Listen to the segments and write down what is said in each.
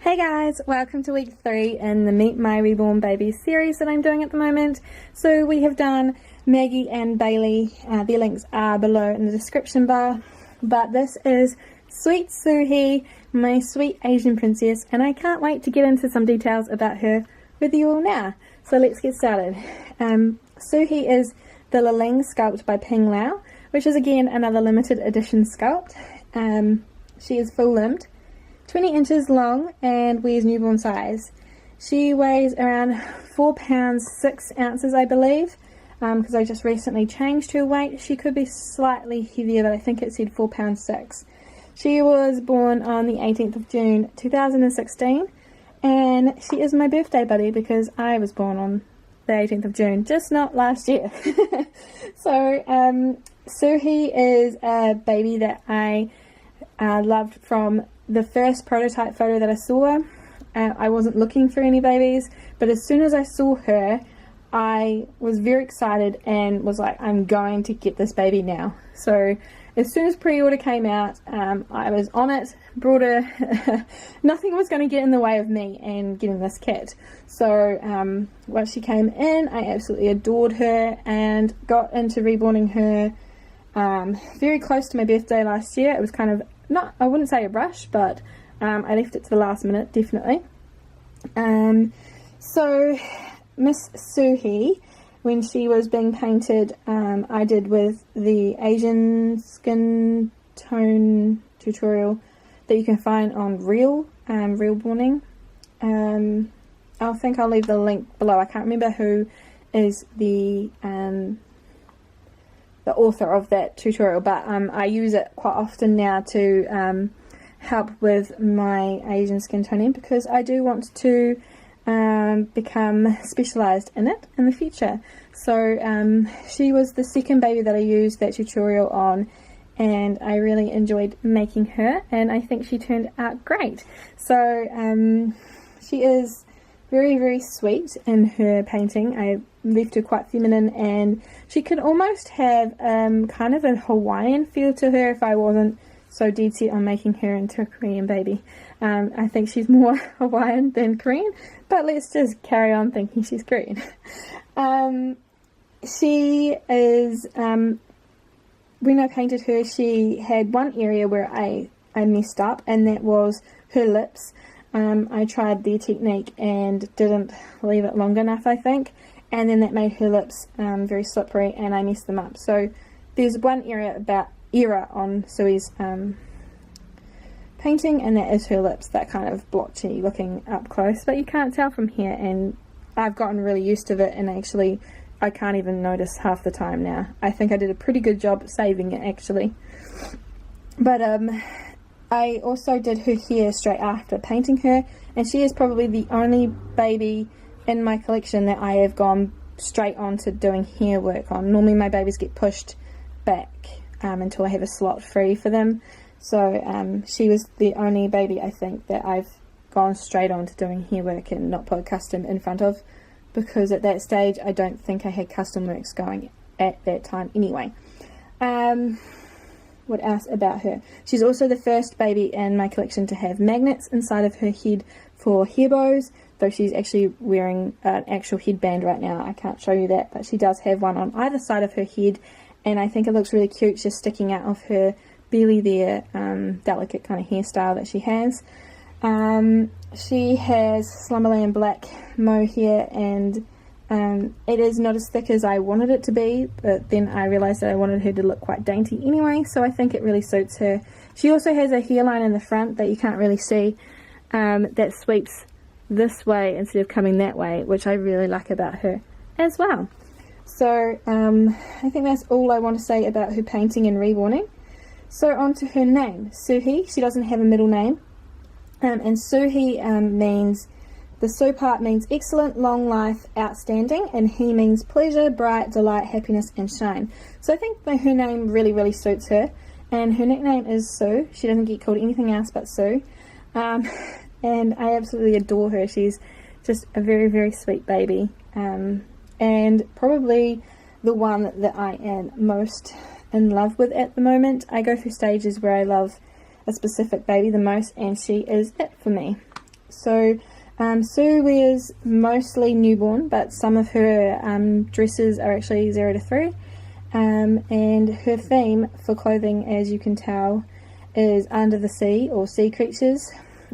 Hey guys, welcome to week 3 in the Meet My Reborn Babies series that I'm doing at the moment. So we have done Maggie and Bailey. Their links are below in the description bar. But this is sweet Soohee, my sweet Asian princess, and I can't wait to get into some details about her with you all now. So let's get started. Soohee is the Laling sculpt by Ping Lau, which is again another limited edition sculpt. She is full limbed, 20 inches long, and wears newborn size. She weighs around 4 pounds 6 ounces, I believe, because I just recently changed her weight. She could be slightly heavier, but I think it said 4 pounds 6. She was born on the 18th of June 2016, and she is my birthday buddy because I was born on the 18th of June, just not last year. So Soohee is a baby that I loved from the first prototype photo that I saw. I wasn't looking for any babies, but as soon as I saw her, I was very excited and was like, I'm going to get this baby now. So as soon as pre-order came out, I was on it, brought her. Nothing was going to get in the way of me and getting this kit. So once she came in, I absolutely adored her and got into reborning her very close to my birthday last year. It was kind of, not, I wouldn't say a rush, but I left it to the last minute, definitely. So Miss Soohee, when she was being painted, I did with the Asian skin tone tutorial that you can find on Reborn. I think I'll leave the link below. I can't remember who is the author of that tutorial, but I use it quite often now to help with my Asian skin toning because I do want to become specialised in it in the future. So she was the second baby that I used that tutorial on, and I really enjoyed making her, and I think she turned out great. So she is very, very sweet in her painting. I left her quite feminine, and she could almost have kind of a Hawaiian feel to her if I wasn't so dead set on making her into a Korean baby. I think she's more Hawaiian than Korean, but let's just carry on thinking she's Korean. She is, when I painted her, she had one area where I messed up, and that was her lips. I tried their technique and didn't leave it long enough, I think, and then that made her lips very slippery, and I messed them up. So there's one error on Soohee's painting, and that is her lips, that kind of blotchy looking up close, but you can't tell from here, and I've gotten really used to it, and actually I can't even notice half the time now. I think I did a pretty good job saving it, actually. But I also did her hair straight after painting her, and she is probably the only baby in my collection that I have gone straight on to doing hair work on. Normally my babies get pushed back until I have a slot free for them. So she was the only baby, I think, that I've gone straight on to doing hair work and not put custom in front of, because at that stage I don't think I had custom works going at that time anyway. What else about her? She's also the first baby in my collection to have magnets inside of her head for hair bows, though she's actually wearing an actual headband right now. I can't show you that, but she does have one on either side of her head, and I think it looks really cute just sticking out of her belly there, delicate kind of hairstyle that she has. She has Slumberland black mohair, and it is not as thick as I wanted it to be, but then I realised that I wanted her to look quite dainty anyway, so I think it really suits her. She also has a hairline in the front that you can't really see, that sweeps this way instead of coming that way, which I really like about her as well. So I think that's all I want to say about her painting and reborning. So on to her name, Soohee. She doesn't have a middle name, and Soohee means, the So part means excellent, long life, outstanding, and He means pleasure, bright, delight, happiness, and shine. So I think that her name really, really suits her, and her nickname is Sue. She doesn't get called anything else but Sue, and I absolutely adore her. She's just a very, very sweet baby, and probably the one that I am most in love with at the moment. I go through stages where I love a specific baby the most, and she is it for me. So Sue wears mostly newborn, but some of her dresses are actually 0 to 3. And her theme for clothing, as you can tell, is under the sea or sea creatures.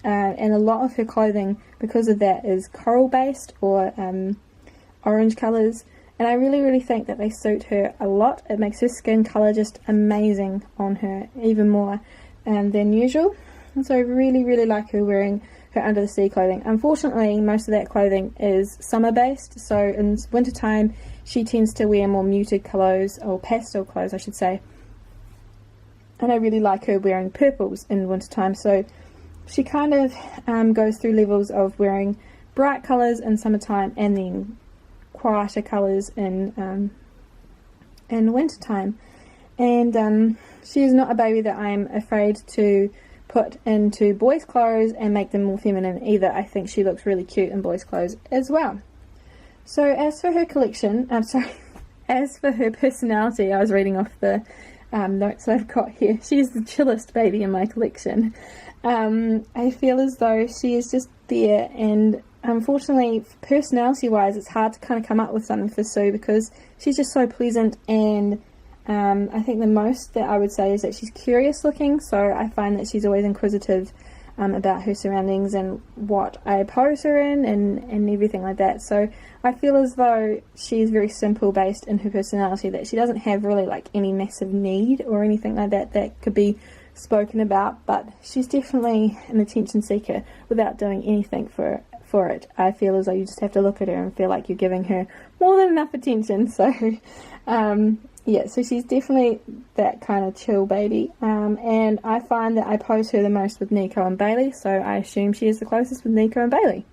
And a lot of her clothing, because of that, is coral based or orange colours. And I really think that they suit her a lot. It makes her skin colour just amazing on her, even more than usual. And so I really like her wearing her under the sea clothing. Unfortunately, most of that clothing is summer based, so in winter time she tends to wear more muted colours, or pastel clothes I should say. And I really like her wearing purples in winter time, so she kind of goes through levels of wearing bright colours in summertime and then quieter colours in winter time. And she is not a baby that I'm afraid to put into boys' clothes and make them more feminine either. I think she looks really cute in boys' clothes as well. So as for her collection, as for her personality, I was reading off the notes that I've got here. She's the chillest baby in my collection. I feel as though she is just there, and unfortunately, personality-wise, it's hard to kind of come up with something for Sue because she's just so pleasant, and I think the most that I would say is that she's curious looking, so I find that she's always inquisitive about her surroundings and what I pose her in and everything like that. So I feel as though she's very simple based in her personality, that she doesn't have really like any massive need or anything like that that could be spoken about, but she's definitely an attention seeker without doing anything for it. I feel as though you just have to look at her and feel like you're giving her more than enough attention. So yeah, so she's definitely that kind of chill baby, and I find that I pose her the most with Nico and Bailey, so I assume she is the closest with Nico and Bailey.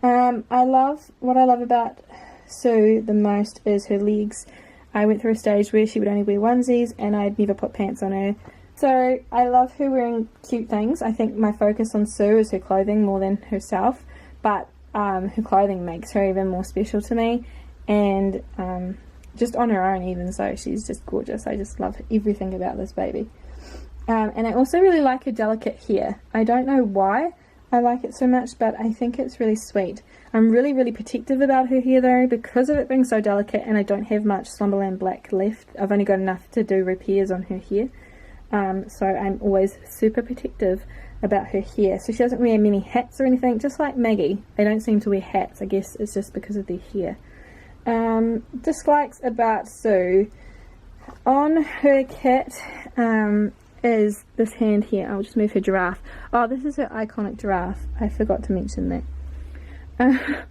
What I love about Sue the most is her legs. I went through a stage where she would only wear onesies and I'd never put pants on her. So I love her wearing cute things. I think my focus on Sue is her clothing more than herself, but her clothing makes her even more special to me, and just on her own even, so she's just gorgeous. I just love everything about this baby. And I also really like her delicate hair. I don't know why I like it so much, but I think it's really sweet. I'm really protective about her hair though, because of it being so delicate, and I don't have much Slumberland black left. I've only got enough to do repairs on her hair. So I'm always super protective about her hair. So she doesn't wear many hats or anything, just like Maggie. They don't seem to wear hats. I guess it's just because of their hair. Dislikes about Sue. On her kit is this hand here. I'll just move her giraffe. Oh, this is her iconic giraffe. I forgot to mention that.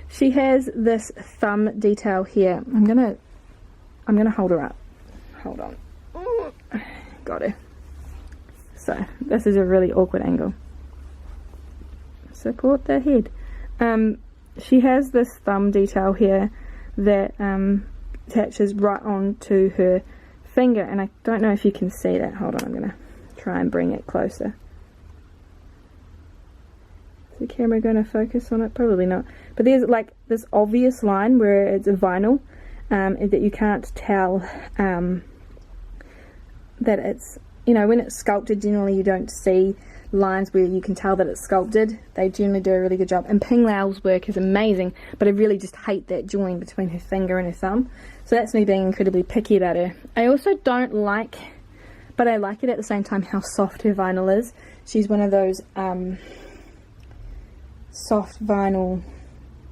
She has this thumb detail here. I'm gonna hold her up. Hold on. Got her. So this is a really awkward angle. Support the head. She has this thumb detail here that attaches right onto her finger, and I don't know if you can see that. Hold on, I'm going to try and bring it closer. Is the camera going to focus on it? Probably not. But there's like this obvious line where it's a vinyl, that you can't tell that it's, you know, when it's sculpted, generally you don't see lines where you can tell that it's sculpted. They generally do a really good job, and Ping Lau's work is amazing, but I really just hate that join between her finger and her thumb. So that's me being incredibly picky about her. I also don't like, but I like it at the same time, how soft her vinyl is. She's one of those soft vinyl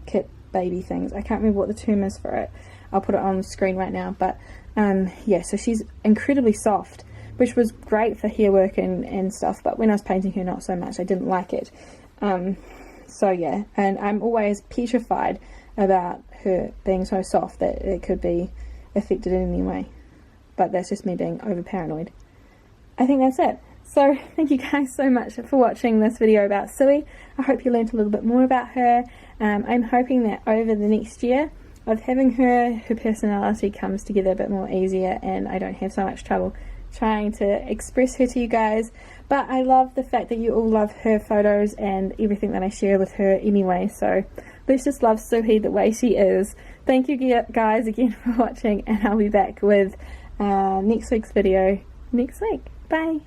kit baby things. I can't remember what the term is for it. I'll put it on the screen right now, but yeah, so she's incredibly soft, which was great for hair work and stuff, but when I was painting her, not so much. I didn't like it. So yeah, and I'm always petrified about her being so soft that it could be affected in any way, but that's just me being over paranoid. I think that's it. So thank you guys so much for watching this video about Soohee. I hope you learned a little bit more about her. I'm hoping that over the next year of having her personality comes together a bit more easier, and I don't have so much trouble trying to express her to you guys. But I love the fact that you all love her photos and everything that I share with her anyway, so let's just love Soohee the way she is. Thank you guys again for watching, and I'll be back with next week's video next week. Bye.